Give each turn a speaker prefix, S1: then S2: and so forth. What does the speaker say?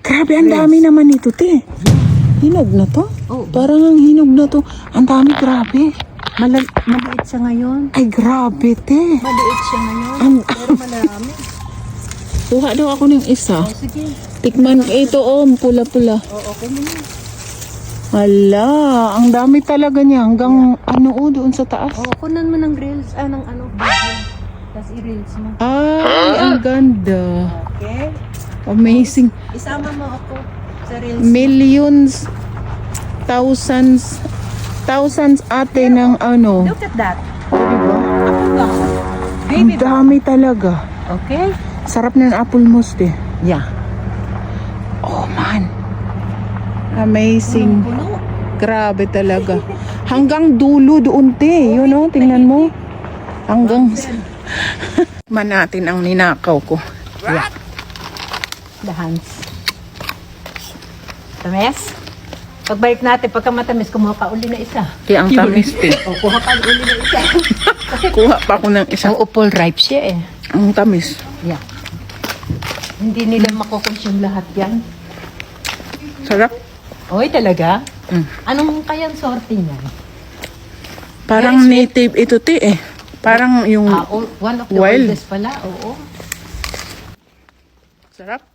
S1: Grabe, ang dami naman ito, te. Hinog na to?
S2: Oo.
S1: Parang ang hinog na to. Ang dami, grabe.
S2: Maliit siya ngayon.
S1: Ay, grabe, te.
S2: Maliit siya ngayon.
S1: Ang-
S2: Pero marami.
S1: Kuha daw ako ng isa.
S2: Sige.
S1: Tikman ito, pula-pula.
S2: Okay mo na.
S1: Hala, ang dami talaga niya. Hanggang doon sa taas.
S2: Kunan mo ng reels. Ng video. Tapos i-reels mo.
S1: Ay, ang ganda.
S2: Okay.
S1: Amazing.
S2: Isama mo ako sa reels.
S1: Millions, thousands ate ng ano.
S2: Look at that.
S1: Diba?
S2: Baby
S1: Ang dami talaga.
S2: Okay?
S1: Sarap ng apple mousse, eh.
S2: Yeah.
S1: Oh, man. Amazing.
S2: Puno.
S1: Grabe talaga. Hanggang dulo doon, te. Yun, oh, tingnan mo. Hanggang... Man natin ang ninakaw ko.
S2: Yeah. The hands. Tamis? Pagbalik natin, pagka matamis, kumuha ka uli na isa.
S1: Kaya ang tamis, te.
S2: Kuha ka uli na isa.
S1: Kuha pa ako ng isang...
S2: Apple ripe siya eh.
S1: Ang tamis.
S2: Yeah. Hindi nila makukonsume lahat yan.
S1: Sarap.
S2: Oy, talaga?
S1: Mm.
S2: Anong kayang sorte niya?
S1: Parang native ito, te, eh. Parang yung
S2: One of the
S1: wild.
S2: oldest pala, oo.
S1: Sarap.